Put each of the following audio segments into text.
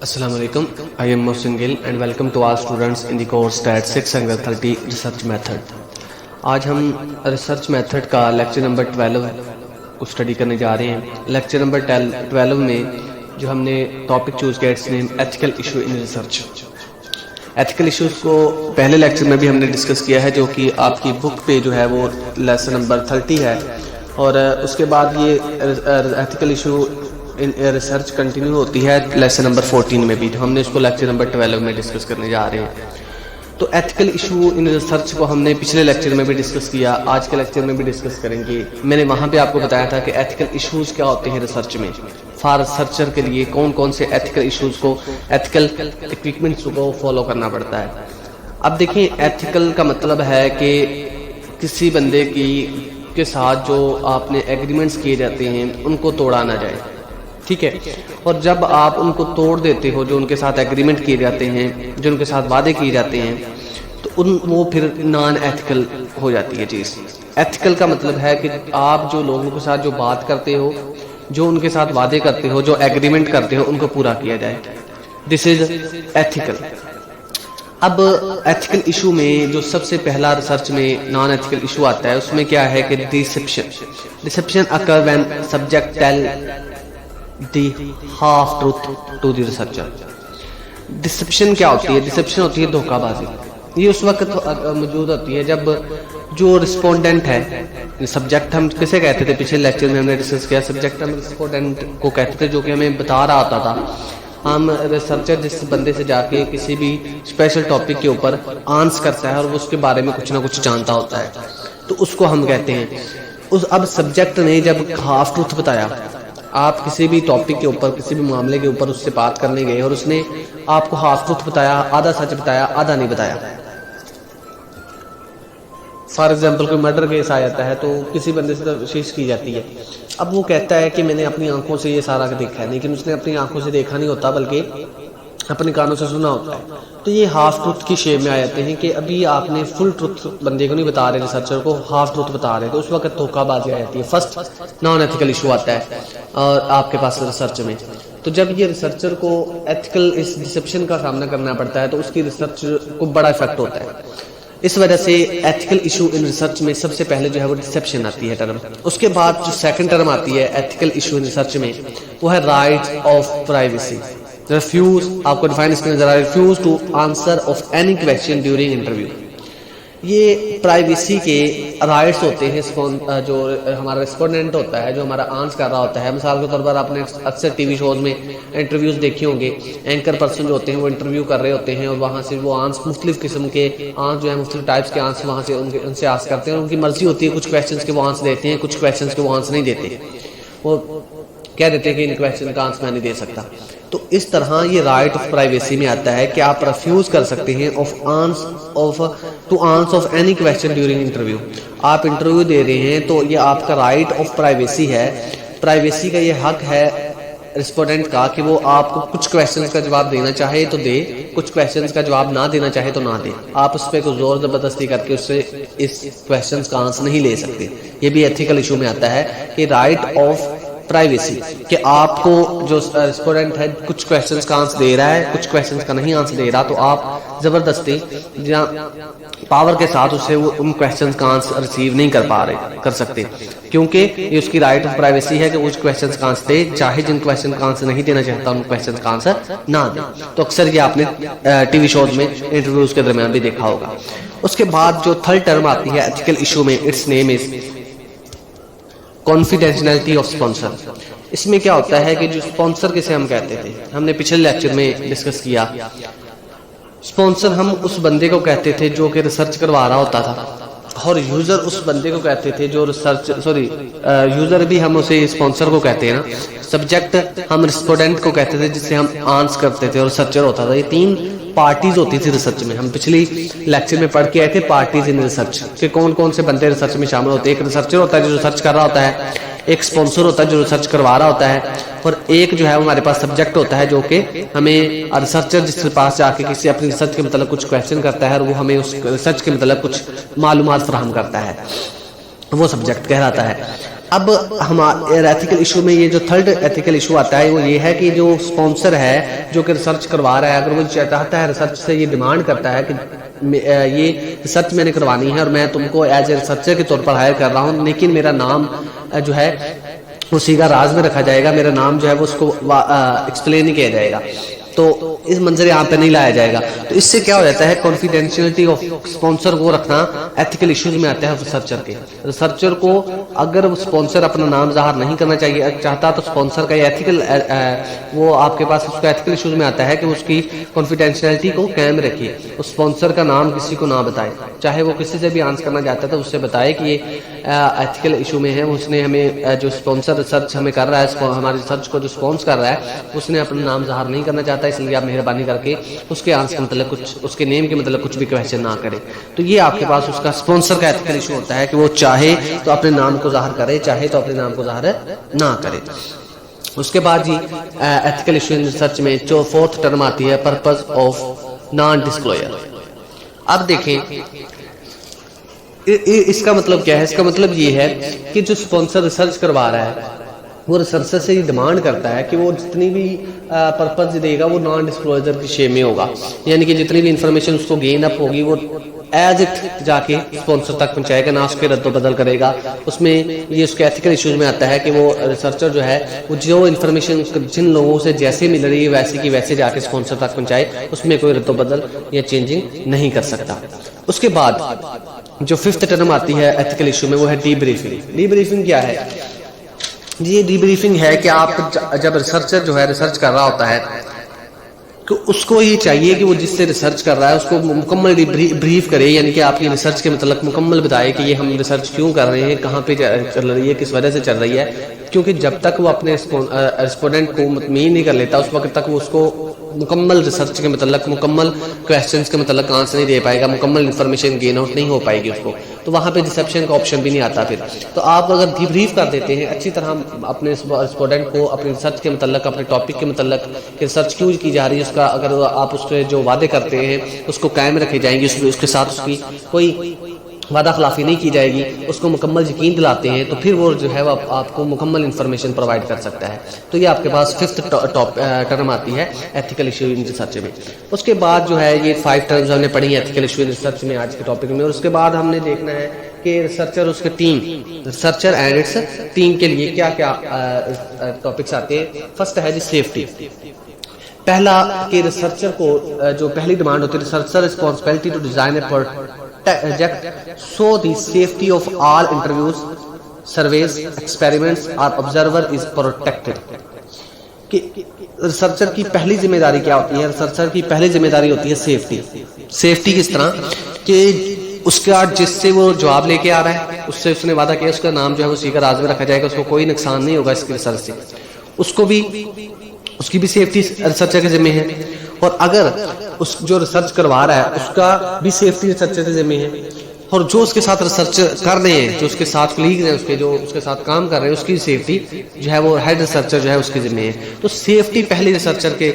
Assalamu alaikum. I am Mohsin Gill and welcome to all students in the course STAT 630 Research Method. آج ہم research method کا lecture number 12 کو study کرنے جا رہے ہیں. لیکچر نمبر 12 میں جو ہم نے ٹاپک چوز کیا اس name ethical issue in research. Ethical issues کو پہلے لیکچر میں بھی ہم نے ڈسکس کیا ہے جو کہ آپ کی بک پہ جو ہے وہ لیسن نمبر 30 ہے, اور اس کے بعد یہ ethical issue in research continue ہوتی ہے لیسن نمبر 14 میں بھی, جو ہم نے اس کو لیکچر نمبر 12 میں ڈسکس کرنے جا رہے ہیں. تو ایتھیکل ایشو ان ریسرچ کو ہم نے پچھلے لیکچر میں بھی ڈسکس کیا, آج کے لیکچر میں بھی ڈسکس کریں گے. میں نے وہاں پہ آپ کو بتایا تھا کہ ایتھیکل ایشوز کیا ہوتے ہیں ریسرچ میں, فار ریسرچر کے لیے کون کون سے ایتھیکل ایشوز کو, ایتھیکل اکوپمنٹس کو فالو کرنا پڑتا ہے. اب دیکھیں, ایتھیکل کا مطلب ہے کہ کسی بندے کے ساتھ جو آپ نے ایگریمنٹس کیے جاتے ہیں ان کو توڑا نہ جائے, ٹھیک ہے. اور جب آپ ان کو توڑ دیتے ہو, جو ان کے ساتھ ایگریمنٹ کیے جاتے ہیں, جو ان کے ساتھ وعدے کیے جاتے ہیں, تو وہ پھر نان ایتھیکل ہو جاتی ہے چیز. ایتھیکل کا مطلب ہے کہ آپ جو لوگوں کے ساتھ جو بات کرتے ہو, جو ان کے ساتھ وعدے کرتے ہو, جو ایگریمنٹ کرتے ہو, ان کو پورا کیا جائے. دس از ایتھیکل. اب ایتھیکل ایشو میں جو سب سے پہلا ریسرچ میں نان ایتھیکل ایشو آتا ہے, اس میں کیا ہے کہ deception occur when subject tell the half truth to the researcher. Deception کیا ہوتی ہے؟ ڈسیپشن ہوتی ہے دھوکہ بازی. یہ اس وقت موجود ہوتی ہے جب جو رسپونڈنٹ ہے, سبجیکٹ ہم کسے کہتے تھے پچھلے لیکچر میں ہم نے ڈسکس کیا, سبجیکٹ ہم رسپونڈنٹ کو کہتے تھے جو کہ ہمیں بتا رہا ہوتا تھا. ہم ریسرچر جس بندے سے جا کے کسی بھی اسپیشل ٹاپک کے اوپر آنس کرتا ہے اور وہ اس کے بارے میں کچھ نہ کچھ جانتا ہوتا ہے, تو اس کو ہم کہتے ہیں. اب سبجیکٹ نے جب ہاف ٹروتھ بتایا, آپ کسی بھی ٹاپک کے اوپر, کسی بھی معاملے کے اوپر اس سے بات کرنے گئے اور اس نے آپ کو ہاف ٹروتھ بتایا, آدھا سچ بتایا, آدھا نہیں بتایا. فار ایگزامپل کوئی مرڈر کیس آ جاتا ہے تو کسی بندے سے تشخیص کی جاتی ہے. اب وہ کہتا ہے کہ میں نے اپنی آنکھوں سے یہ سارا دیکھا ہے, لیکن اس نے اپنی آنکھوں سے دیکھا نہیں ہوتا بلکہ اپنے کانوں سے سنا ہوتا ہے. تو یہ ہاف ٹروتھ کی شیپ میں آ جاتے ہیں کہ ابھی آپ نے فل ٹروتھ بندے کو نہیں بتا رہے, ریسرچر کو ہاف ٹروتھ بتا رہے, تو اس وقت دھوکہ بازی آ جاتی ہے. فرسٹ نان ایتھیکل ایشو آتا ہے اور آپ کے پاس ریسرچ میں. تو جب یہ ریسرچر کو ایتھیکل اس ڈسیپشن کا سامنا کرنا پڑتا ہے تو اس کی ریسرچ کو بڑا افیکٹ ہوتا ہے. اس وجہ سے ایتھیکل ایشو ان ریسرچ میں سب سے پہلے جو ہے وہ ڈسیپشن آتی ہے ٹرم. اس کے بعد جو سیکنڈ ٹرم آتی ہے ایتھیکل ایشو ان ریسرچ میں, وہ ہے رائٹ آف پرائیویسی. ریفیوز, آپ کو ڈیفائن اس میں نظر آ رہا ہے, refuse to answer of any question during interview. یہ پرائیویسی کے رائٹس ہوتے ہیں جو ہمارا ریسپونڈنٹ ہوتا ہے, جو ہمارا آنس کر رہا ہوتا ہے. مثال کے طور پر آپ نے اکثر ٹی وی شوز میں انٹرویوز دیکھے ہوں گے, اینکر پرسن جو ہوتے ہیں وہ انٹرویو کر رہے ہوتے ہیں اور وہاں سے وہ آنس مختلف قسم کے آنس جو ہیں, مختلف ٹائپس کے آنس وہاں سے ان سے آنس کرتے ہیں, اور ان کی مرضی ہوتی ہے کچھ کویسچنس کے وہ آنس دیتے ہیں, کچھ کویسچنس کے وہ آنس نہیں دیتے. وہ کہہ دیتے ہیں کہ ان کویسچن کا آنس میں نہیں دے سکتا. تو اس طرح یہ رائٹ آف پرائیویسی میں آتا ہے کہ آپ ریفیوز کر سکتے ہیں to answer of any question during interview. آپ انٹرویو دے رہے ہیں تو یہ آپ کا رائٹ آف پرائیویسی ہے. پرائیویسی کا یہ حق ہے رسپونڈنٹ کا کہ وہ آپ کو کچھ کویسچنز کا جواب دینا چاہے تو دے, کچھ کویسچنز کا جواب نہ دینا چاہے تو نہ دے. آپ اس پہ کوئی زور زبردستی کر کے اس سے اس کویسچنز کا آنسر نہیں لے سکتے. یہ بھی ایتھیکل ایشو میں آتا ہے کہ رائٹ آف پرائیویسی, کہ آپ کو جو ریسپونڈنٹ ہے کچھ کویسچنز کا آنسر دے رہا ہے, کچھ کویسچنز کا نہیں آنسر دے رہا, تو آپ زبردستی یا پاور کے ساتھ اسے ان کویسچنز کا آنسر ریسیو نہیں کر سکتے, کیونکہ یہ اس کی رائٹ آف پرائیویسی ہے کہ وہ اس کویسچنز کا آنسر دے, چاہے جن کویسچن کا آنسر نہیں دینا چاہتا ان کویسچنز کا آنسر نہ دے. تو اکثر یہ آپ نے ٹی وی شوز میں انٹرویوز کے درمیان بھی دیکھا ہوگا. اس کے بعد جو تھرڈ ٹرم آتی ہے ایتھیکل ایشو میں, it's name is confidentiality of sponsor. اس میں کیا ہوتا ہے کہ جو اسپانسر کسے ہم کہتے تھے, ہم نے پچھلے لیکچر میں ڈسکس کیا. اسپانسر ہم اس بندے کو کہتے تھے جو کہ ریسرچ کروا رہا ہوتا تھا, اور یوزر اس بندے کو کہتے تھے جو یوزر بھی ہم اسے اسپانسر کو کہتے ہیں نا. سبجیکٹ ہم ریسپونڈنٹ کو کہتے تھے جس سے ہم آنس کرتے تھے, اور ریسرچر ہوتا تھا. یہ تین پارٹیز ہوتی تھی ریسرچ میں. ہم پچھلی لیکچر میں پڑھ کے آئے تھے پارٹیز ان ریسرچ کہ کون کون سے بندے ریسرچ میں شامل ہوتے ہیں. ایک ریسرچر ہوتا ہے جو ریسرچ کر رہا ہوتا ہے, ایک اسپانسر ہوتا ہے جو ریسرچ کروا رہا ہوتا ہے, اور ایک جو ہے ہمارے پاس سبجیکٹ ہوتا ہے جو کہ ہمیں ریسرچر جس کے پاس جا کے کسی اپنی ریسرچ کے متعلق کچھ کویسچن کرتا ہے اور وہ ہمیں اس ریسرچ کے متعلق کچھ معلومات فراہم کرتا ہے, وہ سبجیکٹ کہلاتا ہے. اب ہمارے ایتھیکل ایشو میں یہ جو تھرڈ ایتھیکل ایشو آتا ہے وہ یہ ہے کہ جو اسپانسر ہے جو کہ ریسرچ کروا رہا ہے، اگر وہ چاہتا ہے ریسرچ سے یہ ڈیمانڈ کرتا ہے کہ یہ ریسرچ میں نے کروانی ہے اور میں تم کو ایز اے ریسرچر کے طور پر ہائر کر رہا ہوں، لیکن میرا نام جو ہے وہ سیدھا راز میں رکھا جائے گا، میرا نام جو ہے وہ اس کو ایکسپلین نہیں کیا جائے گا، تو اس منظر یہاں پہ نہیں لایا جائے گا. تو اس سے کیا ہو جاتا ہے، کانفیڈینشیلٹی آف اسپانسر کو رکھنا ایتھیکل ایشوز میں آتا ہے ریسرچر کے. ریسرچر کو اگر اسپانسر اپنا نام ظاہر نہیں کرنا چاہیے چاہتا تو اسپانسر کا ایتھیکل وہ آپ کے پاس اس کا ایتھیکل ایشوز میں آتا ہے کہ اس کی کانفیڈینشیلٹی کو قائم رکھے، اسپانسر کا نام کسی کو نہ بتائے، چاہے وہ کسی سے بھی آنسر کرنا چاہتا ہے تو اس سے بتائے کہ یہ ایتھیکل ایشو میں ہے. اس نے ہمیں جو اسپانسر ریسرچ ہمیں کر رہا ہے، ہماری ریسرچ کو جو اسپانس کر رہا ہے، اس نے اپنا نام ظاہر نہیں کرنا چاہتا، اس لیے آپ مہربانی کر کے اس کے آنسر کے متعلق کچھ، اس کے نیم کے متعلق کچھ بھی کویسچن نہ کرے. تو یہ آپ کے پاس اس کا اسپانسر کا ایتھیکل ایشو ہوتا ہے کہ وہ چاہے تو اپنے نام کو ظاہر کرے، چاہے تو اپنے نام کو ظاہر نہ کرے. اس کے بعد جی ایتھیکل ایشو ان ریسرچ میں جو فورتھ ٹرم آتی ہے پرپز آف نان ڈسکلوجر. اب دیکھیں اس کا مطلب کیا ہے، اس کا مطلب یہ ہے کہ جو اسپانسر ریسرچ کروا رہا ہے وہ ریسرچر سے یہ ڈیمانڈ کرتا ہے کہ وہ جتنی بھی پرپز دے گا وہ نان ڈسکلوجر کی شے میں ہوگا، یعنی کہ جتنی بھی انفارمیشن اس کو گین اپ ہوگی وہ ایز اٹ جا کے اسپانسر تک پہنچائے گا، نہ اس کے رد و بدل کرے گا. اس میں یہ اس کے ایتھیکل ایشوز میں آتا ہے کہ وہ ریسرچر جو ہے وہ جو انفارمیشن جن لوگوں سے جیسے مل رہی ہے ویسے کی ویسے جا کے اسپانسر تک پہنچائے، اس میں کوئی رد و بدل یا چینجنگ نہیں کر سکتا. اس کے بعد جو ففتھ ٹرم آتی ہے ایتھیکل ایشو میں وہ ہے ڈی بریفنگ. ڈی بریفنگ کیا ہے جی؟ ڈی بریفنگ ہے کہ آپ جب ریسرچر جو ہے ریسرچ کر رہا ہوتا ہے تو اس کو یہ چاہیے کہ وہ جس سے ریسرچ کر رہا ہے اس کو مکمل بریف کرے، یعنی کہ آپ کی ریسرچ کے متعلق مکمل بتائے کہ یہ ہم ریسرچ کیوں کر رہے ہیں، کہاں پہ چل رہی ہے، کس وجہ سے چل رہی ہے. کیونکہ جب تک وہ اپنے رسپونڈنٹ کو مطمئن نہیں کر لیتا اس وقت تک وہ اس کو مکمل ریسرچ کے متعلق مکمل کویسچنز کے متعلق آنسر نہیں دے پائے گا، مکمل انفارمیشن گین آؤٹ نہیں ہو پائے گی اس کو، تو وہاں پہ ڈسیپشن کا آپشن بھی نہیں آتا. پھر تو آپ اگر ڈیبریف کر دیتے ہیں اچھی طرح اپنے رسپونڈنٹ کو اپنے ریسرچ کے متعلق، اپنے ٹاپک کے متعلق کہ ریسرچ کیوں کی جا رہی ہے، اس کا اگر آپ اس کے جو وعدے کرتے ہیں اس کو قائم رکھے جائیں گے، اس کے ساتھ اس کی کوئی وعدہ خلافی نہیں کی جائے گی، اس کو مکمل یقین دلاتے ہیں، تو پھر وہ جو ہے وہ آپ کو مکمل انفارمیشن پرووائڈ کر سکتا ہے. تو یہ آپ کے پاس ففتھ ٹرم آتی ہے ایتھیکل ایشو ان ریسرچ میں. اس کے بعد جو ہے یہ 5 ٹرمز ہم نے پڑھی ہیں ایتھیکل ایشو ان ریسرچ میں آج کے ٹاپک میں. اور اس کے بعد ہم نے دیکھنا ہے کہ ریسرچر اس کے team, researcher and its team کے لیے کیا کیا ٹاپکس آتے ہیں. فرسٹ ہے جی سیفٹی. پہلا کہ ریسرچر کو جو پہلی ڈیمانڈ ہوتی ہے، researcher responsibility to design a project so the safety of all interviews, surveys, experiments or observer is protected. کہ ریسرچر کی پہلی ذمہ داری کیا ہوتی ہے؟ ریسرچر کی پہلی ذمہ داری ہوتی ہے سیفٹی. سیفٹی کس طرح کہ اس کا جس سے وہ جواب لے کے آ رہا ہے اس سے اس نے وعدہ کیا اس کا نام جو ہے وہ سیکھر راز میں رکھا جائے گا، اس کو کوئی نقصان نہیں ہوگا اس کی ریسرچ سے، اس کو بھی اس کی بھی سیفٹی ریسرچر کے ذمہ ہے. اور اگر اس جو ریسرچ کروا رہا ہے اس کا بھی سیفٹی ریسرچر کے ذمہ ہے، اور جو اس کے ساتھ ریسرچ کر رہے ہیں، جو اس کے ساتھ کلیگز ہیں، اس کے جو اس کے ساتھ کام کر رہے ہیں، اس کی سیفٹی جو ہے وہ ہیڈ ریسرچر جو ہے اس کے ذمہ ہے. تو سیفٹی پہلی ریسرچر کے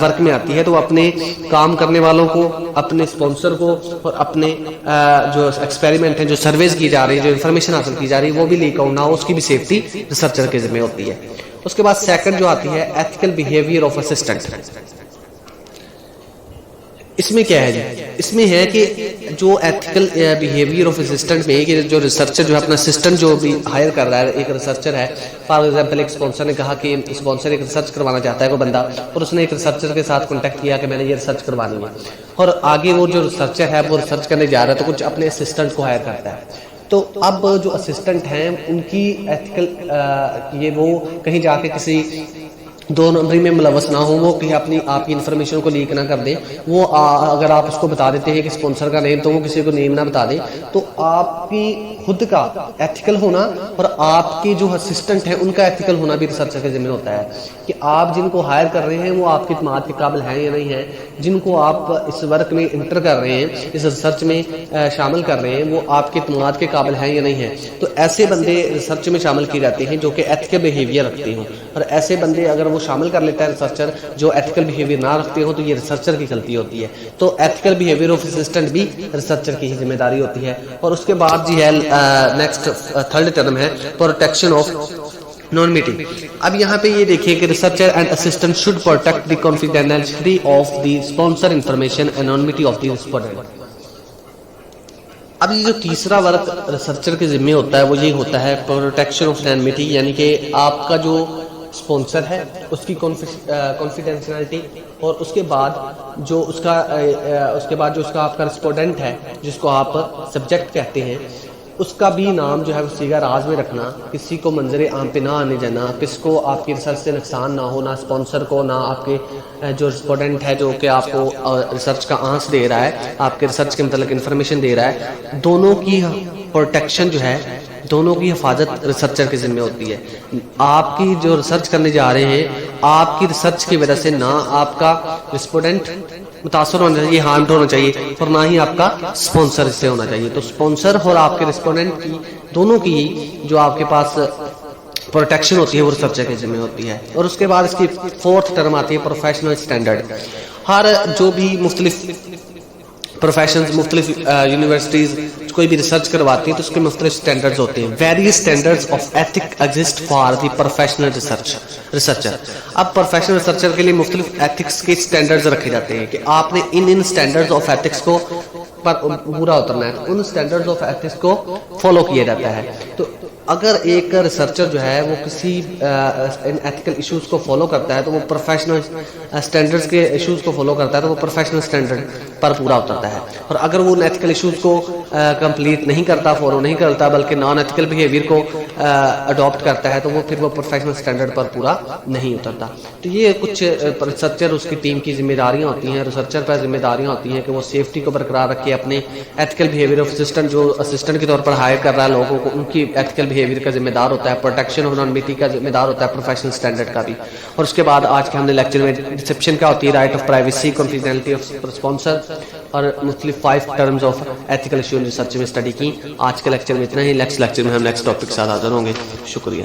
ورک میں آتی ہے. تو اپنے کام کرنے والوں کو، اپنے اسپانسر کو اور اپنے جو ایکسپیریمنٹ ہیں، جو سرویز کی جا رہی ہے، جو انفارمیشن حاصل کی جا رہی ہے، وہ بھی لیک آؤٹ نہ ہو، اس کی بھی سیفٹی ریسرچر کے ذمہ ہوتی ہے. اس کے بعد سیکنڈ جو آتی ہے ایتھیکل بیہیویئر آف اسسٹنٹ. اس میں کیا ہے جی؟ اس میں ہے کہ جو ایتھیکل بیہیویئر آف اسسٹنٹ میں کہ جو ریسرچر جو ہے اپنا اسسٹنٹ جو بھی ہائر کر رہا ہے، ایک ریسرچر ہے فار ایگزامپل ایک اسپانسر نے کہا کہ اسپانسر ایک ریسرچ کروانا چاہتا ہے کوئی بندہ، اور اس نے ایک ریسرچر کے ساتھ کانٹیکٹ کیا کہ میں نے یہ ریسرچ کروانی ہے، اور آگے وہ جو ریسرچر ہے وہ ریسرچ کرنے جا رہا ہے تو کچھ اپنے اسسٹنٹ کو ہائر کرتا ہے. تو اب جو اسسٹنٹ ہیں ان کی ایتھیکل یہ وہ کہیں جا کے کسی دو نمبری میں ملوث نہ ہوں، وہ کہیں اپنی آپ کی انفارمیشن کو لیک نہ کر دیں. وہ اگر آپ اس کو بتا دیتے ہیں کہ اسپانسر کا نیم، تو وہ کسی کو نیم نہ بتا دیں. تو آپ کی خود کا ایتھیکل ہونا اور آپ کی جو اسسٹنٹ ہیں ان کا ایتھیکل ہونا بھی ریسرچر کے ذمہ ہوتا ہے کہ آپ جن کو ہائر کر رہے ہیں وہ آپ کی اعتماد کے قابل ہیں یا نہیں ہیں، جن کو آپ اس ورک میں انٹر کر رہے ہیں، اس ریسرچ میں شامل کر رہے ہیں، وہ آپ کے اعتماد کے قابل ہیں یا نہیں ہیں. تو ایسے بندے ریسرچ میں شامل کیے جاتے ہیں جو کہ ایتھیکل بیہیویئر رکھتے ہوں، اور ایسے بندے اگر وہ شامل کر لیتا ہے ریسرچر جو ایتھیکل بیہیویئر نہ رکھتے ہوں تو یہ ریسرچر کی غلطی ہوتی ہے. تو ایتھیکل بیہیویئر آف اسسٹنٹ بھی ریسرچر کی ہی ذمہ داری ہوتی ہے. اور اس کے بعد جی ہے نیکسٹ تھرڈ ٹرم ہے پروٹیکشن آف anonymity. اب یہاں پہ یہ دیکھیے کہ researcher and assistant should protect the confidentiality of the sponsor information anonymity of the respondent. اب یہ جو تیسرا ورک ریسرچر کے ذمہ ہوتا ہے وہ یہ ہوتا ہے پروٹیکشن آف anonymity، یعنی کہ آپ کا جو اسپانسر ہے اس کی کانفیڈینشیلٹی، اور اس کے بعد جو اس کا آپ کا ریسپونڈنٹ ہے جس کو آپ سبجیکٹ کہتے ہیں اس کا بھی نام جو ہے وہ صیغہ راز میں رکھنا، کسی کو منظر عام پہ نہ آنے دینا، کس کو آپ کی ریسرچ سے نقصان نہ ہو، نہ اسپانسر کو، نہ آپ کے جو ریسپونڈنٹ ہے جو کہ آپ کو ریسرچ کا آنس دے رہا ہے، آپ کے ریسرچ کے متعلق انفارمیشن دے رہا ہے. دونوں کی پروٹیکشن جو ہے، دونوں کی حفاظت ریسرچر کے ذمہ ہوتی ہے. آپ کی جو ریسرچ کرنے جا رہے ہیں، آپ کی ریسرچ کی وجہ سے نہ آپ کا ریسپونڈنٹ متاثر ہونا چاہیے، ہارمڈ ہونا چاہیے، اور نہ ہی آپ کا اسپانسر اس سے ہونا چاہیے. تو اسپانسر اور آپ کے ریسپونڈنٹ کی دونوں کی جو آپ کے پاس پروٹیکشن ہوتی ہے وہ ریسرچر کے ذمہ ہوتی ہے. اور اس کے بعد اس کی فورتھ ٹرم آتی ہے پروفیشنل اسٹینڈرڈ. ہر جو بھی مختلف پروفیشنز، مختلف یونیورسٹیز کوئی بھی ریسرچ کرواتی ہیں تو اس کے مختلف سٹینڈرڈز ہوتے ہیں. Various standards of ethic exist for the professional researcher. اب پروفیشنل ریسرچر کے لیے مختلف ایتھکس کے سٹینڈرڈز رکھے جاتے ہیں کہ آپ نے ان سٹینڈرڈز آف ایتھکس کو پر پورا اترنا ہے، تو ان سٹینڈرڈز آف ایتھکس کو فالو کیا جاتا ہے. تو اگر ایک ریسرچر جو ہے وہ کسی ان ایتھیکل ایشوز کو فالو کرتا ہے تو وہ پروفیشنل سٹینڈرڈز کے ایشوز کو فالو کرتا ہے تو وہ پروفیشنل سٹینڈرڈ پر پورا اترتا ہے. اور اگر وہ ان ایتھیکل ایشوز کو کمپلیٹ نہیں کرتا، فالو نہیں کرتا، بلکہ نان ایتھیکل بیہیویئر کو اڈاپٹ کرتا ہے تو وہ پھر وہ پروفیشنل سٹینڈرڈ پر پورا نہیں اترتا. تو یہ کچھ ریسرچر اس کی ٹیم کی ذمہ داریاں ہوتی ہیں. ریسرچر پر ذمہ داریاں ہوتی ہیں کہ وہ سیفٹی کو برقرار رکھے، اپنے ایتھیکل بیہیویئر آف اسسٹنٹ جو اسسٹنٹ کے طور پر ہائر کر رہا ہے لوگوں کو، ان کی ایتھیکل بیہیویئر کا ذمہ دار ہوتا ہے، پروٹیکشن آف anonymity کا ذمہ دار ہوتا ہے، پروفیشنل سٹینڈرڈ کا بھی. اور اس کے بعد آج کے ہم نے لیکچر میں ریسیپشن کا ہوتی ہے، right of privacy, confidentiality of sponsor, اور مختلف 5 terms of ethical issue research میں اسٹڈی کی. آج کے لیکچر میں اتنا ہی. نیکسٹ لیکچر میں ہم نیکسٹ ٹاپک کے ساتھ حاضر ہوں گے. شکریہ.